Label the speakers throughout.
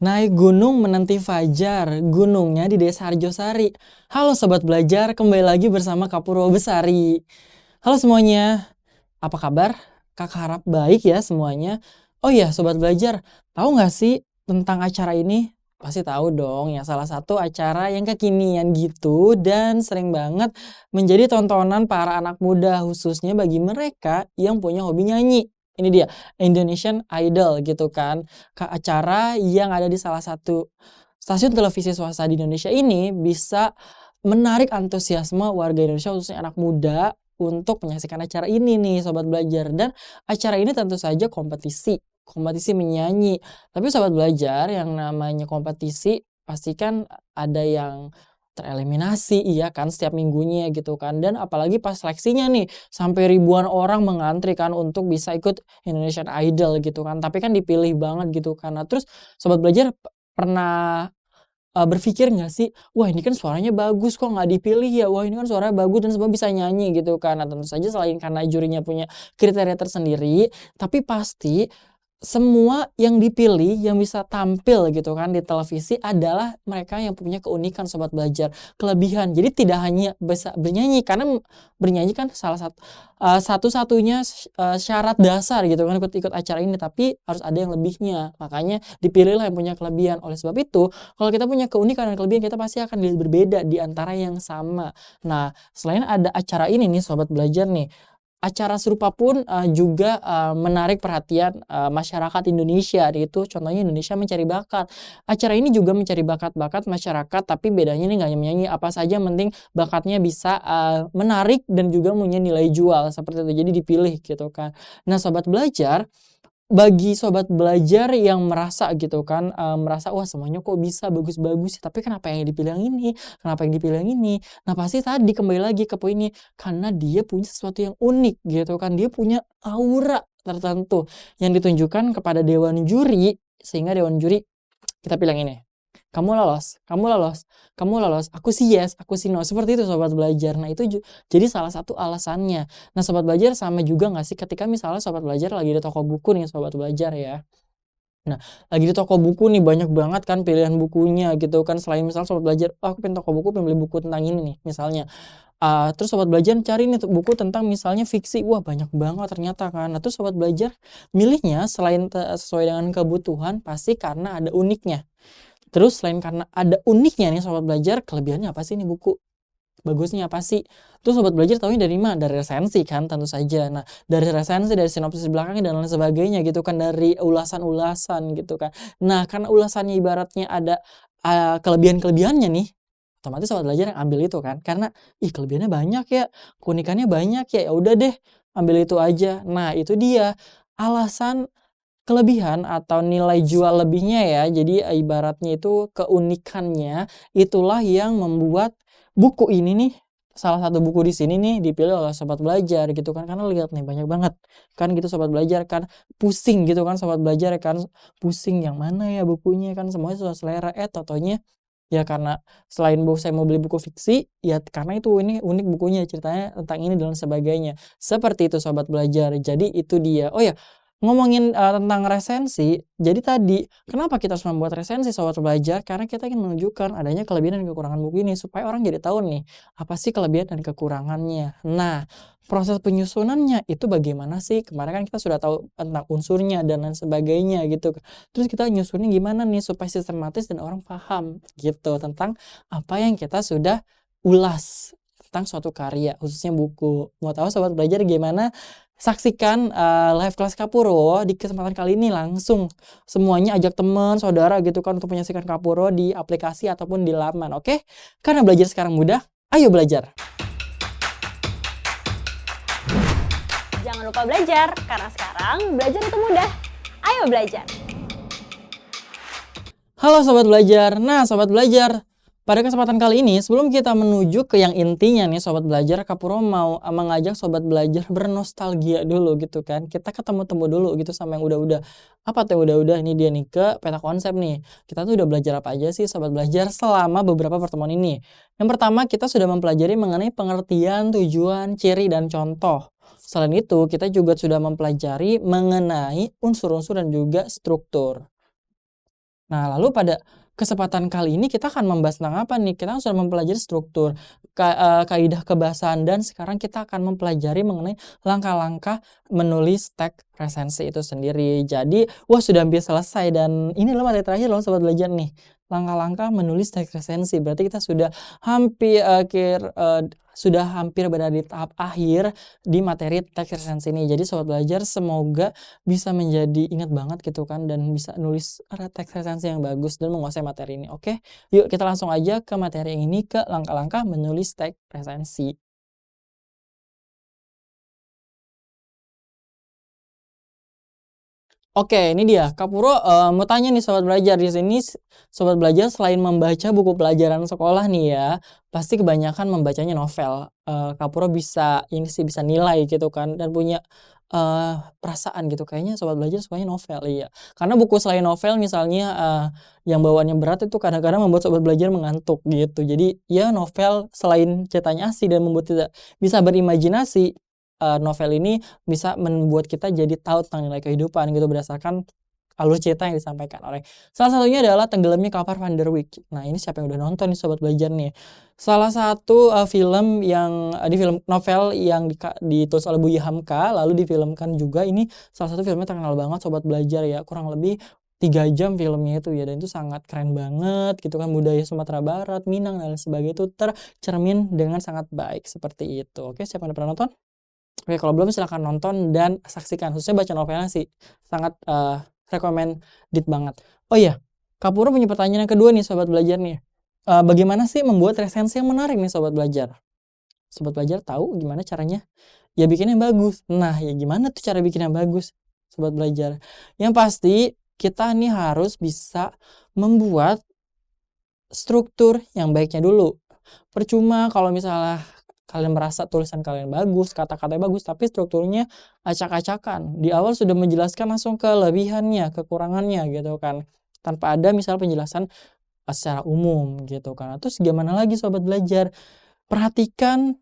Speaker 1: Naik gunung menanti fajar, gunungnya di Desa Harjosari. Halo Sobat Belajar, kembali lagi bersama Kak Purwobesari. Halo semuanya, apa kabar? Kakak harap baik ya semuanya. Oh iya Sobat Belajar, tahu nggak sih tentang acara ini? Pasti tahu dong, ya salah satu acara yang kekinian gitu dan sering banget menjadi tontonan para anak muda khususnya bagi mereka yang punya hobi nyanyi. Ini dia, Indonesian Idol gitu kan. Acara yang ada di salah satu stasiun televisi swasta di Indonesia ini bisa menarik antusiasme warga Indonesia khususnya anak muda untuk menyaksikan acara ini nih Sobat Belajar. Dan acara ini tentu saja kompetisi menyanyi. Tapi Sobat Belajar yang namanya kompetisi pasti kan ada yang tereliminasi iya kan setiap minggunya gitu kan. Dan apalagi pas seleksinya nih sampai ribuan orang mengantri kan untuk bisa ikut Indonesian Idol gitu kan. Tapi kan dipilih banget gitu kan. Nah terus Sobat Belajar pernah berpikir nggak sih, "Wah ini kan suaranya bagus kok nggak dipilih ya? Wah ini kan suaranya bagus dan semua bisa nyanyi," gitu kan. Nah tentu saja selain karena jurinya punya kriteria tersendiri, tapi pasti semua yang dipilih yang bisa tampil gitu kan di televisi adalah mereka yang punya keunikan Sobat Belajar, kelebihan. Jadi tidak hanya bisa bernyanyi karena bernyanyi kan satu-satunya syarat dasar gitu kan ikut acara ini, tapi harus ada yang lebihnya. Makanya dipilihlah yang punya kelebihan. Oleh sebab itu, kalau kita punya keunikan dan kelebihan kita pasti akan dilihat berbeda di antara yang sama. Nah, selain ada acara ini nih Sobat Belajar nih, acara serupa pun, juga, menarik perhatian, masyarakat Indonesia yaitu contohnya Indonesia Mencari Bakat. Acara ini juga mencari bakat-bakat masyarakat tapi bedanya nih nggak hanya menyanyi, apa saja yang penting bakatnya bisa, menarik dan juga punya nilai jual seperti itu, jadi dipilih gitu kan. Nah Sobat Belajar, bagi Sobat Belajar yang merasa gitu kan, merasa, "Wah semuanya kok bisa bagus-bagus ya, tapi kenapa yang dipilih yang ini? Kenapa yang dipilih yang ini?" Nah pasti tadi kembali lagi ke poinnya, karena dia punya sesuatu yang unik gitu kan, dia punya aura tertentu yang ditunjukkan kepada dewan juri, sehingga dewan juri kita pilih yang ini, "Kamu lolos, kamu lolos, kamu lolos, aku sih yes, aku sih no." Seperti itu Sobat Belajar. Nah itu jadi salah satu alasannya. Nah Sobat Belajar sama juga nggak sih ketika misalnya Sobat Belajar lagi di toko buku nih Sobat Belajar ya. Nah, lagi di toko buku nih banyak banget kan pilihan bukunya gitu kan, selain misalnya Sobat Belajar, "Oh aku pengen toko buku, pengen beli buku tentang ini nih," misalnya. Terus Sobat Belajar cari nih buku tentang misalnya fiksi, wah banyak banget ternyata kan. Nah terus Sobat Belajar milihnya selain sesuai dengan kebutuhan, pasti karena ada uniknya. Terus selain karena ada uniknya nih Sobat Belajar, kelebihannya apa sih nih buku? Bagusnya apa sih? Terus Sobat Belajar tahunya dari mana? Dari resensi kan tentu saja. Nah, dari resensi, dari sinopsis belakangnya dan lain sebagainya gitu kan, dari ulasan-ulasan gitu kan. Nah, karena ulasannya ibaratnya ada, kelebihan-kelebihannya nih, otomatis Sobat Belajar yang ambil itu kan. Karena, ih kelebihannya banyak ya, keunikannya banyak ya, ya udah deh ambil itu aja. Nah, itu dia alasan kelebihan atau nilai jual lebihnya ya. Jadi, ibaratnya itu keunikannya, itulah yang membuat buku ini nih, salah satu buku di sini nih dipilih oleh Sobat Belajar gitu kan. Karena lihat nih banyak banget kan gitu Sobat Belajar kan, pusing gitu kan Sobat Belajar kan, pusing yang mana ya bukunya kan semuanya sesuai selera, tau-taunya ya karena selain saya mau beli buku fiksi, ya karena itu ini unik bukunya, ceritanya tentang ini dan sebagainya. Seperti itu Sobat Belajar. Jadi itu dia. Oh ya, ngomongin, tentang resensi, jadi tadi kenapa kita harus membuat resensi Sobat Belajar, karena kita ingin menunjukkan adanya kelebihan dan kekurangan buku ini supaya orang jadi tahu nih, apa sih kelebihan dan kekurangannya. Nah, proses penyusunannya itu bagaimana sih? Kemarin kan kita sudah tahu tentang unsurnya dan lain sebagainya gitu. Terus kita nyusunnya gimana nih supaya sistematis dan orang paham gitu tentang apa yang kita sudah ulas tentang suatu karya, khususnya buku. Mau tahu Sobat Belajar gimana? Saksikan, live kelas Kapuro di kesempatan kali ini langsung. Semuanya ajak teman, saudara gitu kan untuk menyaksikan Kapuro di aplikasi ataupun di laman, oke? Karena belajar sekarang mudah, ayo belajar!
Speaker 2: Jangan lupa belajar, karena sekarang belajar itu mudah. Ayo belajar!
Speaker 1: Halo Sobat Belajar. Nah Sobat Belajar, pada kesempatan kali ini sebelum kita menuju ke yang intinya nih Sobat Belajar, Kapuro mau mengajak Sobat Belajar bernostalgia dulu gitu kan. Kita ketemu-temu dulu gitu sama yang udah-udah. Apa tuh yang udah-udah? Ini dia nih ke peta konsep nih. Kita tuh udah belajar apa aja sih Sobat Belajar selama beberapa pertemuan ini. Yang pertama kita sudah mempelajari mengenai pengertian, tujuan, ciri, dan contoh. Selain itu kita juga sudah mempelajari mengenai unsur-unsur dan juga struktur. Nah, lalu pada kesempatan kali ini kita akan membahas tentang apa nih? Kita sudah mempelajari struktur, kaidah kebahasaan, dan sekarang kita akan mempelajari mengenai langkah-langkah menulis teks resensi itu sendiri. Jadi, wah sudah hampir selesai dan ini adalah materi terakhir loh sobat belajar nih. Langkah-langkah menulis teks resensi. Berarti kita sudah hampir berada di tahap akhir di materi teks resensi ini. Jadi sobat belajar semoga bisa menjadi ingat banget gitu kan dan bisa nulis teks resensi yang bagus dan menguasai materi ini. Oke, yuk kita langsung aja ke materi yang ini, ke langkah-langkah menulis teks resensi. Oke, ini dia. Kak Puro mau tanya nih sobat belajar. Di sini sobat belajar selain membaca buku pelajaran sekolah nih ya, pasti kebanyakan membacanya novel. Kak Puro bisa ini sih bisa nilai gitu kan dan punya perasaan gitu. Kayaknya sobat belajar sukanya novel, iya. Karena buku selain novel misalnya yang bawaannya berat itu kadang-kadang membuat sobat belajar mengantuk gitu. Jadi ya novel selain ceritanya asik dan membuat kita bisa berimajinasi, novel ini bisa membuat kita jadi tahu tentang nilai kehidupan gitu berdasarkan alur cerita yang disampaikan oleh salah satunya adalah Tenggelamnya Kapal Van der Wijk. Nah, ini siapa yang udah nonton nih sobat belajar nih? Salah satu film yang di film novel yang ditulis oleh Buya Hamka lalu difilmkan juga. Ini salah satu filmnya terkenal banget sobat belajar ya. Kurang lebih 3 jam filmnya itu ya, dan itu sangat keren banget gitu kan, budaya Sumatera Barat, Minang dan sebagainya itu tercermin dengan sangat baik seperti itu. Oke, siapa yang udah pernah nonton? Oke, kalau belum silahkan nonton dan saksikan, khususnya baca novelnya sih sangat recommended banget. Oh iya, Kak Puro punya pertanyaan yang kedua nih sobat belajar nih. Bagaimana sih membuat resensi yang menarik nih sobat belajar? Sobat belajar tahu gimana caranya? Ya bikin yang bagus. Nah, ya gimana tuh cara bikin yang bagus sobat belajar? Yang pasti kita nih harus bisa membuat struktur yang baiknya dulu. Percuma kalau misalnya kalian merasa tulisan kalian bagus, kata-katanya bagus, tapi strukturnya acak-acakan. Di awal sudah menjelaskan langsung kelebihannya, kekurangannya gitu kan. Tanpa ada misal penjelasan secara umum gitu kan. Terus gimana lagi sobat belajar? Perhatikan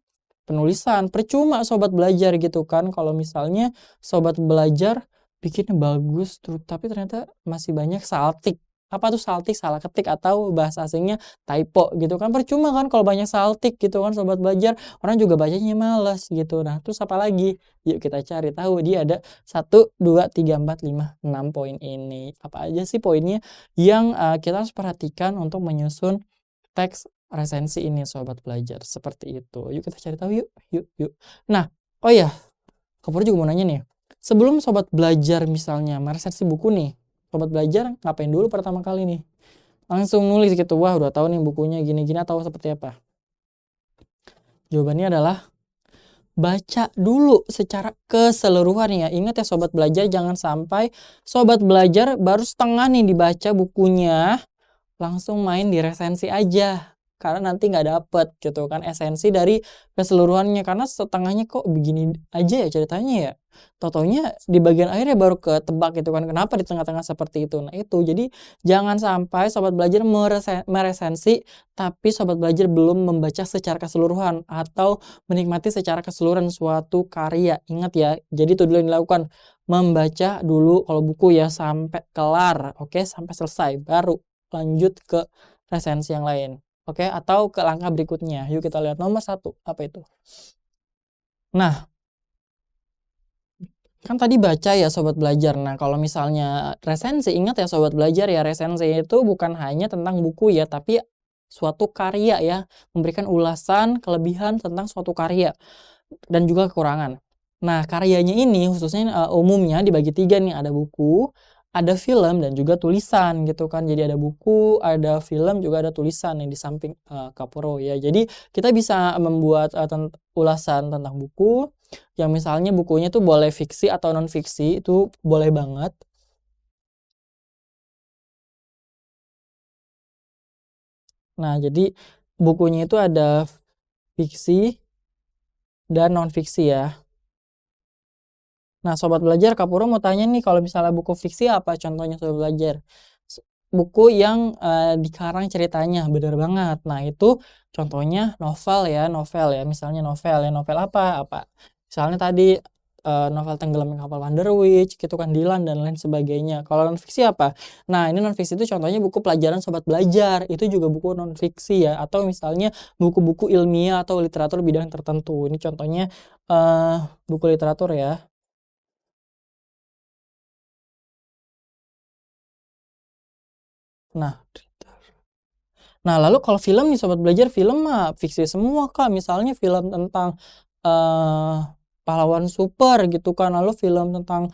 Speaker 1: penulisan. Percuma sobat belajar gitu kan kalau misalnya sobat belajar bikinnya bagus tapi ternyata masih banyak saltik. Apa tuh saltik? Salah ketik atau bahasa asingnya typo gitu kan. Percuma kan kalau banyak saltik gitu kan sobat belajar. Orang juga bacanya malas gitu. Nah, terus apa lagi? Yuk kita cari tahu. Dia ada 1, 2, 3, 4, 5, 6 poin ini. Apa aja sih poinnya yang kita harus perhatikan untuk menyusun teks resensi ini sobat belajar, seperti itu. Yuk kita cari tahu yuk, yuk. Nah, oh ya, Kak Puro juga mau nanya nih. Sebelum sobat belajar misalnya meresensi buku nih, sobat belajar ngapain dulu pertama kali nih? Langsung nulis gitu, wah udah tahu nih bukunya gini-gini atau seperti apa? Jawabannya adalah baca dulu secara keseluruhan ya. Ingat ya sobat belajar, jangan sampai sobat belajar baru setengah nih dibaca bukunya, langsung main di resensi aja. Karena nanti nggak dapet gitu kan esensi dari keseluruhannya. Karena setengahnya kok begini aja ya ceritanya ya. Tau-taunya di bagian akhirnya baru ketebak gitu kan. Kenapa di tengah-tengah seperti itu. Nah itu, jadi jangan sampai sobat belajar meresensi tapi sobat belajar belum membaca secara keseluruhan atau menikmati secara keseluruhan suatu karya. Ingat ya, jadi itu dulu yang dilakukan. Membaca dulu kalau buku ya sampai kelar, oke, sampai selesai. Baru lanjut ke resensi yang lain. Oke, atau ke langkah berikutnya. Yuk kita lihat nomor 1, apa itu? Nah, kan tadi baca ya sobat belajar. Nah, kalau misalnya resensi, ingat ya sobat belajar ya, resensi itu bukan hanya tentang buku ya, tapi suatu karya ya, memberikan ulasan, kelebihan tentang suatu karya dan juga kekurangan. Nah, karyanya ini khususnya umumnya dibagi 3 nih, ada buku, ada film, dan juga tulisan gitu kan. Jadi ada buku, ada film, juga ada tulisan yang di samping Kak Puro ya. Jadi kita bisa membuat ulasan tentang buku, yang misalnya bukunya tuh boleh fiksi atau non fiksi, itu boleh banget. Nah, jadi bukunya itu ada fiksi dan non fiksi ya. Nah, sobat belajar, Kak Puro mau tanya nih, kalau misalnya buku fiksi apa contohnya sobat belajar? Buku yang dikarang ceritanya, bener banget. Nah, itu contohnya novel ya, misalnya novel ya. Novel apa? Misalnya tadi novel Tenggelamnya Kapal Wonder Witch gitu kan, Dylan dan lain sebagainya. Kalau non-fiksi apa? Nah, ini non-fiksi itu contohnya buku pelajaran Sobat Belajar, itu juga buku non-fiksi ya, atau misalnya buku-buku ilmiah atau literatur bidang tertentu. Ini contohnya buku literatur ya. Nah, lalu kalau film nih Sobat Belajar, film mah fiksi semua Kak. Misalnya film tentang eh pahlawan super gitu kan, lalu film tentang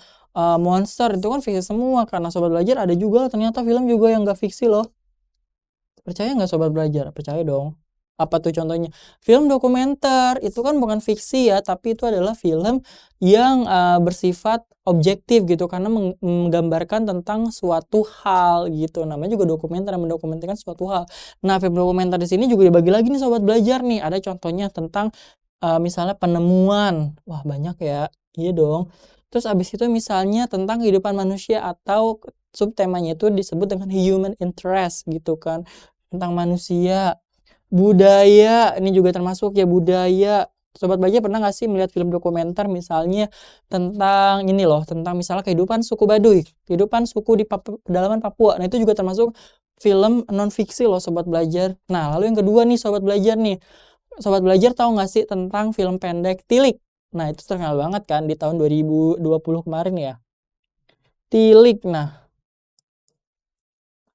Speaker 1: monster itu kan fiksi semua. Karena Sobat Belajar ada juga ternyata film juga yang gak fiksi loh. Percaya nggak Sobat Belajar? Percaya dong. Apa tuh contohnya? Film dokumenter, itu kan bukan fiksi ya, tapi itu adalah film yang bersifat objektif gitu, karena menggambarkan tentang suatu hal gitu. Namanya juga dokumenter, yang mendokumentasikan suatu hal. Nah, film dokumenter di sini juga dibagi lagi nih Sobat Belajar nih. Ada contohnya tentang misalnya penemuan. Wah, banyak ya. Iya dong. Terus abis itu misalnya tentang kehidupan manusia, atau subtemanya itu disebut dengan human interest gitu kan, tentang manusia. Budaya, ini juga termasuk ya, budaya. Sobat Belajar pernah nggak sih melihat film dokumenter misalnya tentang ini loh, tentang misalnya kehidupan suku Baduy, kehidupan suku di pedalaman Papua. Nah, itu juga termasuk film non fiksi loh Sobat Belajar. Nah, lalu yang kedua nih Sobat Belajar nih. Sobat Belajar tahu nggak sih tentang film pendek Tilik? Nah, itu terkenal banget kan di tahun 2020 kemarin ya. Tilik. Nah,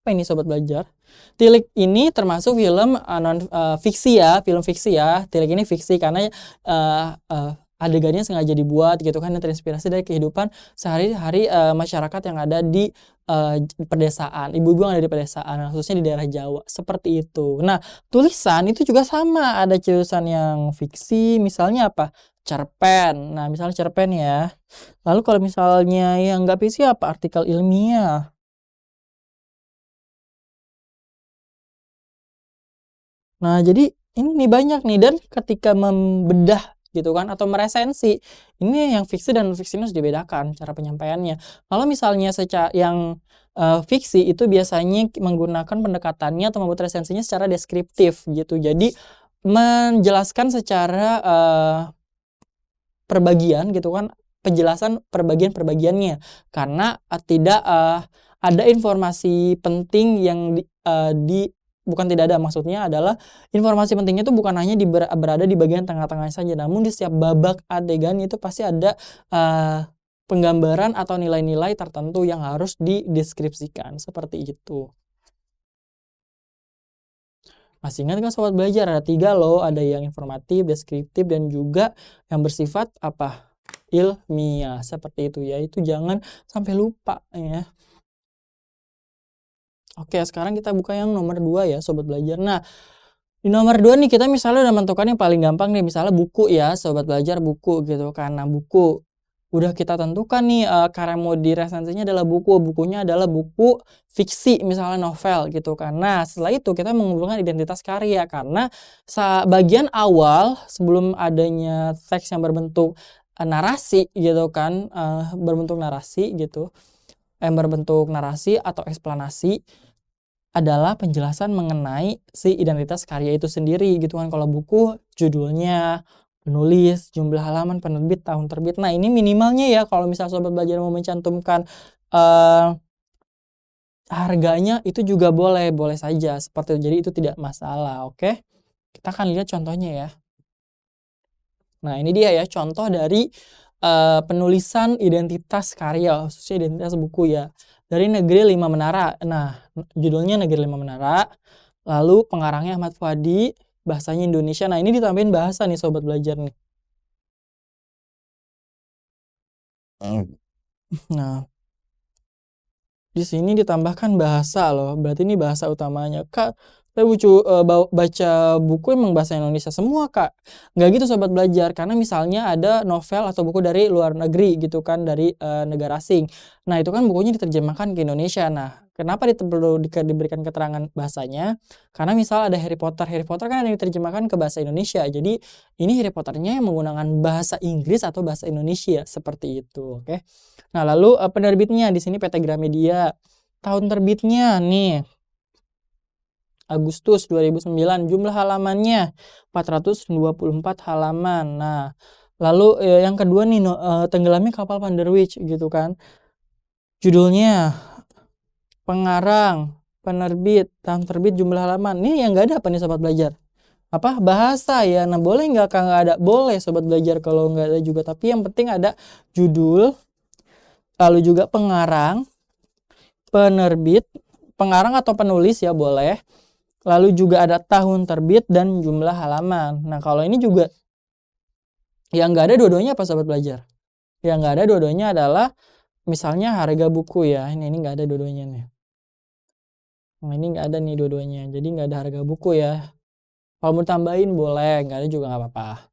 Speaker 1: apa ini Sobat Belajar? Tilik ini termasuk film non fiksi ya, film fiksi ya. Tilik ini fiksi karena adegannya sengaja dibuat gitu kan, yang terinspirasi dari kehidupan sehari-hari masyarakat yang ada di pedesaan, ibu-ibu yang ada di pedesaan, khususnya di daerah Jawa, seperti itu. Nah, tulisan itu juga sama, ada tulisan yang fiksi, misalnya apa? Cerpen. Nah, misalnya cerpen ya. Lalu kalau misalnya yang nggak fiksi apa? Artikel ilmiah. Nah, jadi ini banyak nih, dan ketika membedah gitu kan atau meresensi, ini yang fiksi dan non fiksi ini harus dibedakan cara penyampaiannya. Kalau misalnya yang fiksi itu biasanya menggunakan pendekatannya atau membuat resensinya secara deskriptif gitu. Jadi menjelaskan secara perbagian gitu kan, penjelasan perbagian-perbagiannya, karena tidak ada informasi penting yang bukan tidak ada, maksudnya adalah informasi pentingnya itu bukan hanya berada di bagian tengah-tengah saja, namun di setiap babak adegan itu pasti ada penggambaran atau nilai-nilai tertentu yang harus dideskripsikan, seperti itu. Masih ingat kan Sobat Belajar? Ada 3 loh, ada yang informatif, deskriptif, dan juga yang bersifat apa? Ilmiah, seperti itu ya. Itu jangan sampai lupa ya. Oke, sekarang kita buka yang nomor 2 ya Sobat Belajar. Nah, di nomor 2 nih kita misalnya udah menentukan yang paling gampang nih, misalnya buku ya Sobat Belajar, buku gitu. Karena buku udah kita tentukan nih karena mau diresensinya adalah buku, bukunya adalah buku fiksi, misalnya novel gitu kan. Nah, setelah itu kita mengumpulkan identitas karya, karena bagian awal sebelum adanya teks yang berbentuk narasi gitu kan, berbentuk narasi gitu, berbentuk narasi atau eksplanasi, adalah penjelasan mengenai si identitas karya itu sendiri gitu kan. Kalau buku judulnya, penulis, jumlah halaman, penerbit, tahun terbit. Nah, ini minimalnya ya kalau misal Sobat Belajar mau mencantumkan harganya itu juga boleh, boleh saja seperti itu. Jadi itu tidak masalah, oke? Kita akan lihat contohnya ya. Nah, ini dia ya contoh dari penulisan identitas karya, khususnya identitas buku ya. Dari Negeri 5 Menara. Nah, judulnya Negeri 5 Menara. Lalu pengarangnya Ahmad Fuadi, bahasanya Indonesia. Nah, ini ditambahin bahasa nih Sobat Belajar nih. Nah, di sini ditambahkan bahasa loh, berarti ini bahasa utamanya. Kak, saya baca buku emang bahasa Indonesia semua, Kak. Nggak gitu Sobat Belajar, karena misalnya ada novel atau buku dari luar negeri gitu kan, dari negara asing. Nah, itu kan bukunya diterjemahkan ke Indonesia. Nah, kenapa perlu diberikan keterangan bahasanya? Karena misal ada Harry Potter. Harry Potter kan ada yang diterjemahkan ke bahasa Indonesia. Jadi, ini Harry Potternya yang menggunakan bahasa Inggris atau bahasa Indonesia, seperti itu, oke? Nah, lalu penerbitnya di sini PT Gramedia. Tahun terbitnya nih Agustus 2009. Jumlah halamannya 424 halaman. Nah, Lalu yang kedua nih, tenggelamnya kapal Van der Wijk gitu kan. Judulnya, pengarang, penerbit, tahun terbit, jumlah halaman. Nih yang nggak ada apa nih sobat belajar? Apa? Bahasa ya. Nah boleh nggak Kak nggak ada? Boleh sobat belajar kalau nggak ada juga. Tapi yang penting ada judul, lalu juga pengarang, penerbit, pengarang atau penulis ya boleh. Lalu juga ada tahun terbit dan jumlah halaman. Nah kalau ini juga yang nggak ada dua-duanya apa sobat belajar? Yang nggak ada dua-duanya adalah misalnya harga buku ya. Ini nggak ada dua-duanya nih. Nah ini nggak ada nih dua-duanya. Jadi nggak ada harga buku ya. Kalau mau tambahin boleh, nggak ada juga nggak apa-apa.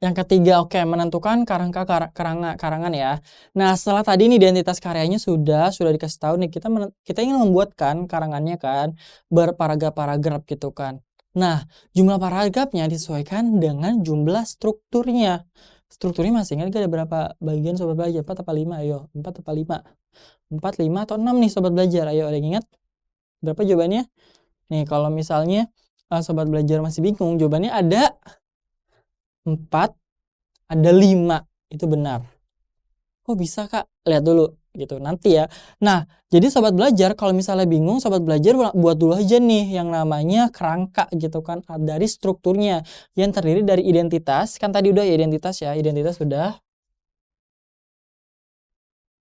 Speaker 1: Yang ketiga, oke, menentukan karangan ya. Nah, setelah tadi nih identitas karyanya sudah dikasih tahu nih, kita ingin membuatkan karangannya kan, berparagraf-paragraf gitu kan. Nah, jumlah paragrafnya disesuaikan dengan jumlah strukturnya. Strukturnya masih ingat gak ada berapa bagian sobat belajar? 4 apa 5? Ayo, 4 apa 5? 4, 5, atau 6 nih sobat belajar? Ayo, ada yang ingat? Berapa jawabannya? Nih, kalau misalnya sobat belajar masih bingung, jawabannya ada 4, ada 5, itu benar. Kok bisa Kak? Lihat dulu gitu nanti ya. Nah, jadi sobat belajar kalau misalnya bingung, sobat belajar buat dulu aja nih yang namanya kerangka gitu kan dari strukturnya yang terdiri dari identitas. Kan tadi udah ya identitas ya, identitas sudah.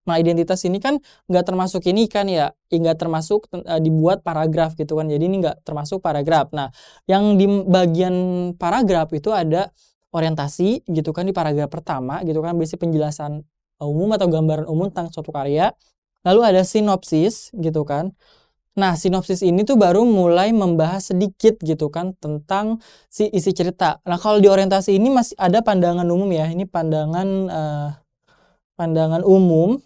Speaker 1: Nah, identitas ini kan nggak termasuk ini kan ya, nggak termasuk dibuat paragraf gitu kan. Jadi ini nggak termasuk paragraf. Nah, yang di bagian paragraf itu ada orientasi gitu kan di paragraf pertama gitu kan, berisi penjelasan umum atau gambaran umum tentang suatu karya. Lalu ada sinopsis gitu kan. Nah, sinopsis ini tuh baru mulai membahas sedikit gitu kan tentang si isi cerita. Nah, kalau di orientasi ini masih ada pandangan umum ya. Ini pandangan umum.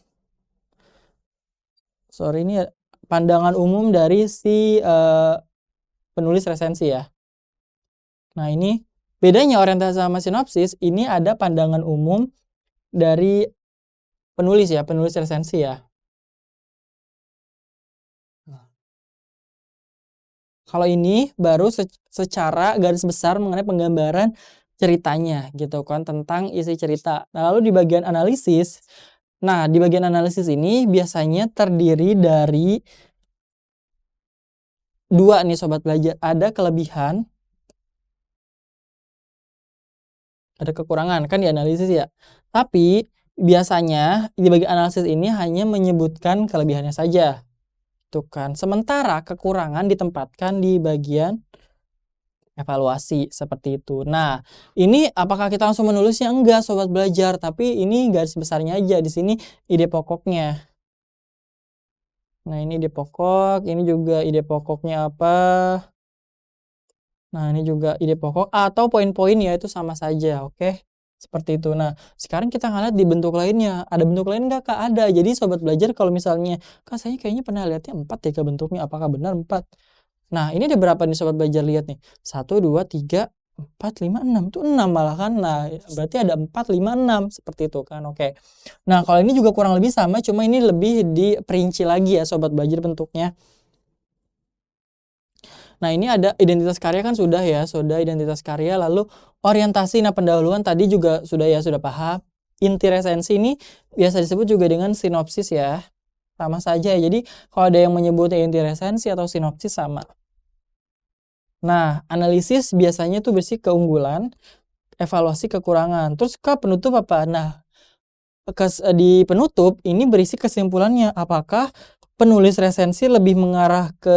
Speaker 1: Sorry, ini pandangan umum dari si penulis resensi ya. Nah, ini bedanya orientasi sama sinopsis, ini ada pandangan umum dari penulis ya, penulis resensi ya. Kalau ini baru secara garis besar mengenai penggambaran ceritanya gitu kan tentang isi cerita. Nah, lalu di bagian analisis, nah di bagian analisis ini biasanya terdiri dari dua nih sobat belajar, ada kelebihan, ada kekurangan kan di analisis ya. Tapi biasanya di bagian analisis ini hanya menyebutkan kelebihannya saja. Tuh kan. Sementara kekurangan ditempatkan di bagian evaluasi seperti itu. Nah, ini apakah kita langsung menulisnya? Enggak, sobat belajar, tapi ini garis besarnya aja di sini ide pokoknya. Nah, ini ide pokok, ini juga ide pokoknya apa? Nah, ini juga ide pokok atau poin-poin ya itu sama saja, oke? Seperti itu. Nah, sekarang kita ngeliat di bentuk lainnya. Ada bentuk lain nggak, Kak? Ada. Jadi sobat belajar kalau misalnya, Kak saya kayaknya pernah lihatnya 4 ya, Kak, bentuknya. Apakah benar 4? Nah, ini ada berapa nih sobat belajar lihat nih? 1, 2, 3, 4, 5, 6. Itu 6 malah kan. Nah, berarti ada 4, 5, 6. Seperti itu kan, oke. Nah, kalau ini juga kurang lebih sama, cuma ini lebih diperinci lagi ya sobat belajar bentuknya. Nah, ini ada identitas karya kan sudah ya, sudah identitas karya, lalu orientasi. Nah, pendahuluan tadi juga sudah ya, sudah paham. Inti resensi ini biasa disebut juga dengan sinopsis ya. Sama saja ya. Jadi, kalau ada yang menyebutnya inti resensi atau sinopsis sama. Nah, analisis biasanya tuh berisi keunggulan, evaluasi kekurangan. Terus ke penutup apa? Nah, di penutup ini berisi kesimpulannya. Apakah penulis resensi lebih mengarah ke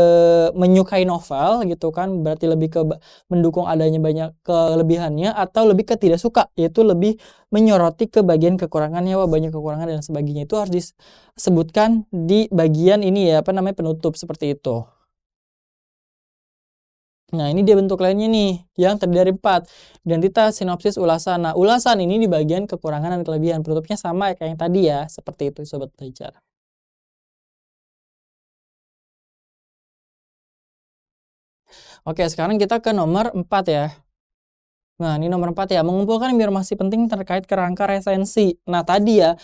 Speaker 1: menyukai novel gitu kan, berarti lebih ke mendukung adanya banyak kelebihannya, atau lebih ke tidak suka, yaitu lebih menyoroti ke bagian kekurangannya, wah banyak kekurangan dan sebagainya. Itu harus disebutkan di bagian ini ya, apa namanya, penutup seperti itu. Nah, ini dia bentuk lainnya nih, yang terdiri dari 4. Identitas, sinopsis, ulasan. Nah, ulasan ini di bagian kekurangan dan kelebihan. Penutupnya sama kayak yang tadi ya, seperti itu sobat belajar. Oke, sekarang kita ke nomor 4 ya. Nah, ini nomor 4 ya, mengumpulkan informasi penting terkait kerangka resensi. Nah, tadi ya,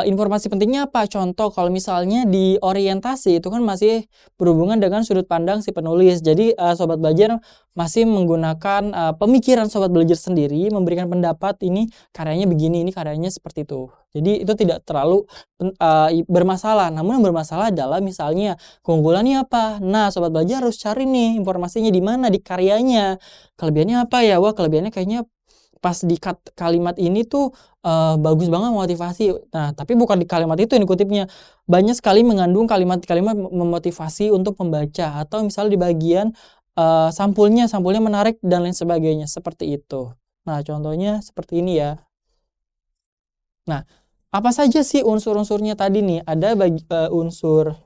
Speaker 1: Informasi pentingnya apa? Contoh kalau misalnya di orientasi itu kan masih berhubungan dengan sudut pandang si penulis. Jadi, sobat belajar masih menggunakan, pemikiran sobat belajar sendiri memberikan pendapat, ini karyanya begini, ini karyanya seperti itu. Jadi itu tidak terlalu bermasalah. Namun yang bermasalah adalah misalnya keunggulannya apa? Nah, sobat belajar harus cari nih informasinya di mana, di karyanya. Kelebihannya apa ya? Wah, kelebihannya kayaknya pas di kalimat ini tuh, bagus banget motivasi. Nah, tapi bukan di kalimat itu yang dikutipnya. Banyak sekali mengandung kalimat-kalimat memotivasi untuk membaca atau misalnya di bagian, sampulnya menarik dan lain sebagainya, seperti itu. Nah, contohnya seperti ini ya. Nah, apa saja sih unsur-unsurnya tadi nih? Ada unsur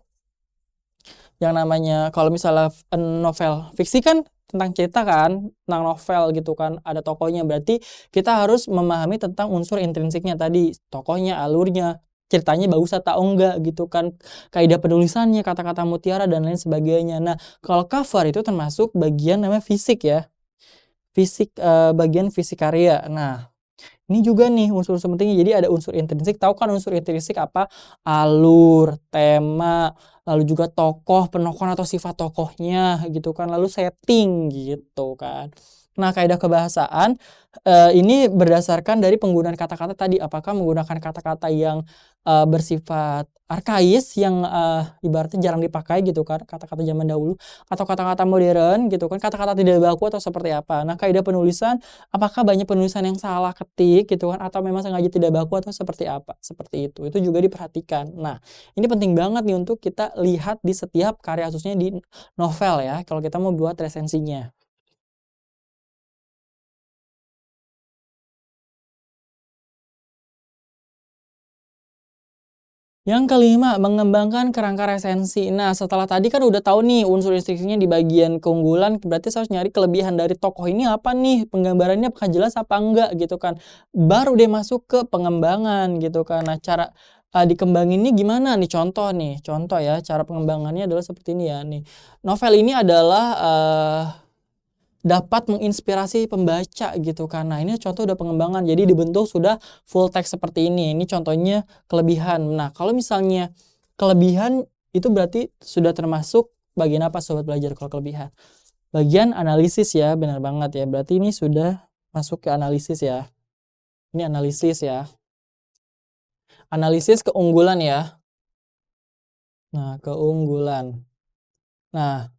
Speaker 1: yang namanya kalau misalnya novel fiksi kan tentang cerita kan, tentang novel gitu kan, ada tokohnya. Berarti kita harus memahami tentang unsur intrinsiknya tadi, tokohnya, alurnya, ceritanya bagus atau enggak gitu kan, kaidah penulisannya, kata-kata mutiara dan lain sebagainya. Nah, kalau cover itu termasuk bagian namanya fisik ya, fisik, bagian fisik karya. Nah, ini juga nih unsur-unsur pentingnya. Jadi ada unsur intrinsik, tahu kan unsur intrinsik apa? Alur, tema, lalu juga tokoh, penokohan atau sifat tokohnya gitu kan, lalu setting gitu kan. Nah, kaidah kebahasaan, ini berdasarkan dari penggunaan kata-kata tadi, apakah menggunakan kata-kata yang, bersifat arkais yang, ibaratnya jarang dipakai gitu kan, kata-kata zaman dahulu, atau kata-kata modern gitu kan, kata-kata tidak baku atau seperti apa. Nah, kaidah penulisan, apakah banyak penulisan yang salah ketik gitu kan, atau memang sengaja tidak baku atau seperti apa, seperti itu juga diperhatikan. Nah, ini penting banget nih untuk kita lihat di setiap karya, khususnya di novel ya, kalau kita mau buat resensinya. Yang kelima, mengembangkan kerangka resensi. Nah, setelah tadi kan udah tahu nih unsur instruksinya di bagian keunggulan, berarti saya harus nyari kelebihan dari tokoh ini apa nih, penggambarannya apakah jelas apa enggak gitu kan. Baru deh masuk ke pengembangan gitu kan. Nah, cara, dikembanginnya gimana nih, contoh ya, cara pengembangannya adalah seperti ini ya nih. Novel ini adalah, dapat menginspirasi pembaca gitu kan. Nah, ini contoh udah pengembangan, jadi dibentuk sudah full text seperti ini contohnya kelebihan. Nah, kalau misalnya kelebihan itu berarti sudah termasuk bagian apa sobat belajar kalau kelebihan? Bagian analisis ya, benar banget ya, berarti ini sudah masuk ke analisis ya. Ini analisis ya. Analisis keunggulan ya. Nah, keunggulan. Nah,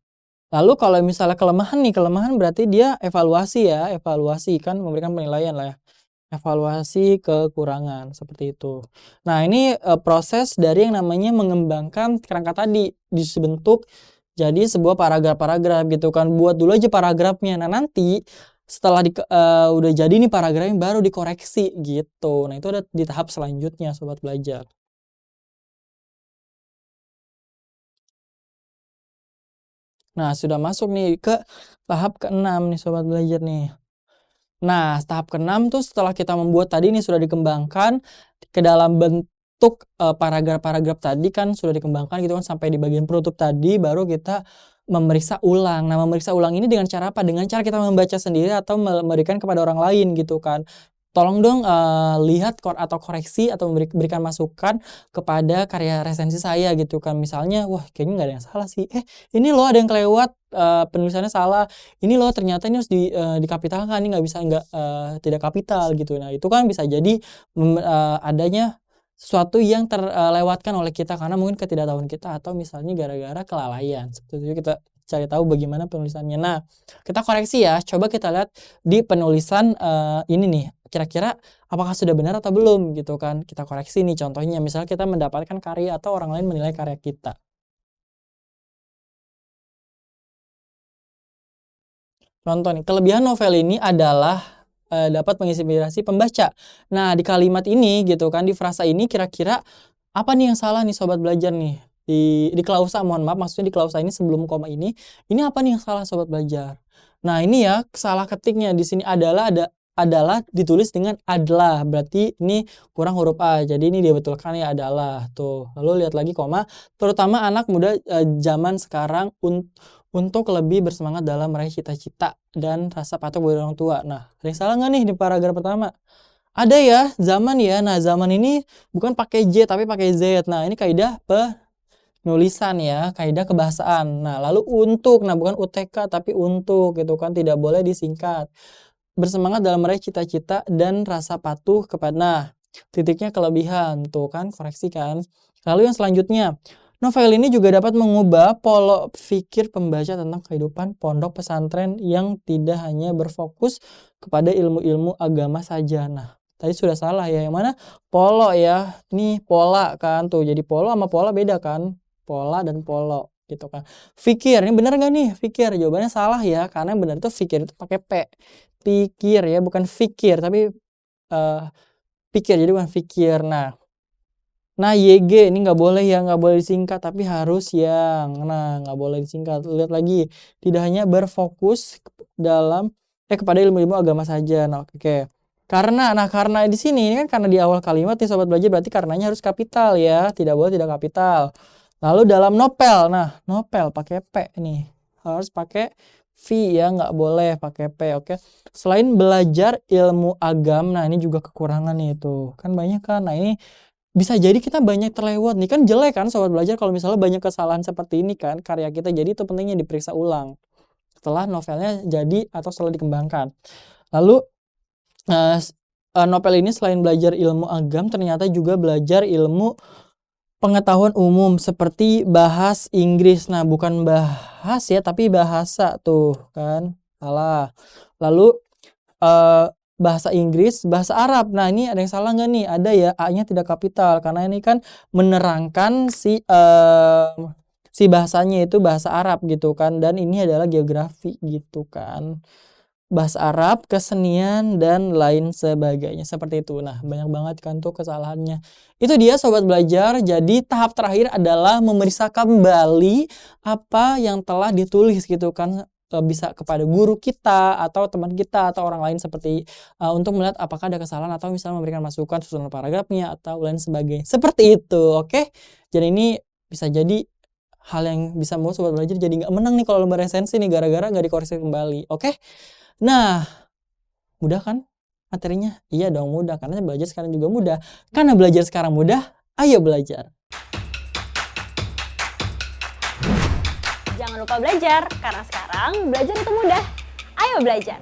Speaker 1: lalu kalau misalnya kelemahan nih, kelemahan berarti dia evaluasi ya, evaluasi kan memberikan penilaian lah ya. Evaluasi kekurangan, seperti itu. Nah, ini, proses dari yang namanya mengembangkan kerangka tadi, dibentuk jadi sebuah paragraf-paragraf gitu kan. Buat dulu aja paragrafnya. Nah, nanti setelah udah jadi nih paragrafnya baru dikoreksi gitu. Nah, itu ada di tahap selanjutnya sobat belajar. Nah, sudah masuk nih ke tahap ke-6 nih sobat belajar nih. Nah, tahap ke-6 tuh setelah kita membuat tadi nih sudah dikembangkan ke dalam bentuk, paragraf-paragraf tadi kan sudah dikembangkan gitu kan sampai di bagian penutup tadi baru kita memeriksa ulang. Nah, memeriksa ulang ini dengan cara apa? Dengan cara kita membaca sendiri atau memberikan kepada orang lain gitu kan. Tolong dong, lihat atau koreksi atau berikan masukan kepada karya resensi saya gitu kan. Misalnya, "Wah, kayaknya nggak ada yang salah sih. Ini loh ada yang kelewat, penulisannya salah. Ini loh ternyata ini harus dikapitalkan, ini nggak bisa tidak kapital," gitu. Nah, itu kan bisa jadi adanya sesuatu yang terlewatkan oleh kita karena mungkin ketidaktahuan kita atau misalnya gara-gara kelalaian. Seperti itu kita cari tahu bagaimana penulisannya. Nah, kita koreksi ya, coba kita lihat di penulisan, ini nih, kira-kira apakah sudah benar atau belum gitu kan. Kita koreksi nih contohnya, misalnya kita mendapatkan karya atau orang lain menilai karya kita. Contoh nih, kelebihan novel ini adalah, dapat menginspirasi pembaca. Nah, di kalimat ini gitu kan, di frasa ini kira-kira apa nih yang salah nih sobat belajar nih? Di klausa, mohon maaf maksudnya di klausa ini sebelum koma ini apa nih yang salah sobat belajar? Nah, ini ya salah ketiknya di sini adalah ditulis dengan adalah, berarti ini kurang huruf A, jadi ini dia betulkan ya adalah, tuh. Lalu lihat lagi koma, terutama anak muda, zaman sekarang untuk lebih bersemangat dalam meraih cita-cita dan rasa patuh kepada orang tua. Nah, ada yang salah nggak nih di paragraf pertama? Ada ya, zaman ya. Nah, zaman ini bukan pakai J tapi pakai Z. Nah, ini kaidah penulisan ya, kaidah kebahasaan. Nah, lalu untuk. Nah, bukan UTK tapi untuk gitu kan, tidak boleh disingkat. Bersemangat dalam meraih cita-cita dan rasa patuh kepada. Nah, titiknya kelebihan. Tuh kan, koreksi kan. Lalu yang selanjutnya, novel ini juga dapat mengubah pola pikir pembaca tentang kehidupan pondok pesantren yang tidak hanya berfokus kepada ilmu-ilmu agama saja. Nah, tadi sudah salah ya. Yang mana polo ya? Ini pola kan tuh. Jadi polo sama pola beda kan? Pola dan polo gitu kan. Fikir, ini benar nggak nih? Fikir. Jawabannya salah ya, karena yang benar itu fikir itu pakai P. Pikir ya, bukan fikir tapi pikir jadi bukan fikir. Nah, YG ini nggak boleh ya, nggak boleh disingkat tapi harus yang. Nah, nggak boleh disingkat. Lihat lagi, tidak hanya berfokus kepada ilmu-ilmu agama saja. Nah, oke. Karena di sini ini kan karena di awal kalimat nih sobat belajar, berarti karenanya harus kapital ya, tidak boleh tidak kapital. Lalu dalam novel, nah novel pakai P nih, harus pakai V ya, nggak boleh pakai P, oke. Selain belajar ilmu agam, nah ini juga kekurangan nih itu, kan banyak kan. Nah ini bisa jadi kita banyak terlewat nih, kan jelek kan sobat belajar kalau misalnya banyak kesalahan seperti ini kan karya kita. Jadi itu pentingnya diperiksa ulang setelah novelnya jadi atau setelah dikembangkan. Lalu novel ini selain belajar ilmu agam ternyata juga belajar ilmu pengetahuan umum seperti bahasa Inggris. Nah, bukan bahas ya tapi bahasa tuh kan, salah. Lalu bahasa Inggris, bahasa Arab. Nah, ini ada yang salah nggak nih? Ada ya, A-nya tidak kapital karena ini kan menerangkan si bahasanya itu bahasa Arab gitu kan, dan ini adalah geografi gitu kan. Bahasa Arab, kesenian dan lain sebagainya seperti itu. Nah, banyak banget kan tuh kesalahannya. Itu dia sobat belajar. Jadi tahap terakhir adalah memeriksa kembali apa yang telah ditulis gitu kan, bisa kepada guru kita atau teman kita atau orang lain seperti untuk melihat apakah ada kesalahan atau misalnya memberikan masukan susunan paragrafnya atau lain sebagainya. Seperti itu, oke? Jadi ini bisa jadi hal yang bisa membuat sobat belajar jadi nggak menang nih kalau lembar resensi nih gara-gara nggak dikoreksi kembali, oke? Nah, mudah kan materinya? Iya dong mudah, karena belajar sekarang juga mudah. Karena belajar sekarang mudah, ayo belajar.
Speaker 2: Jangan lupa belajar, karena sekarang belajar itu mudah. Ayo belajar!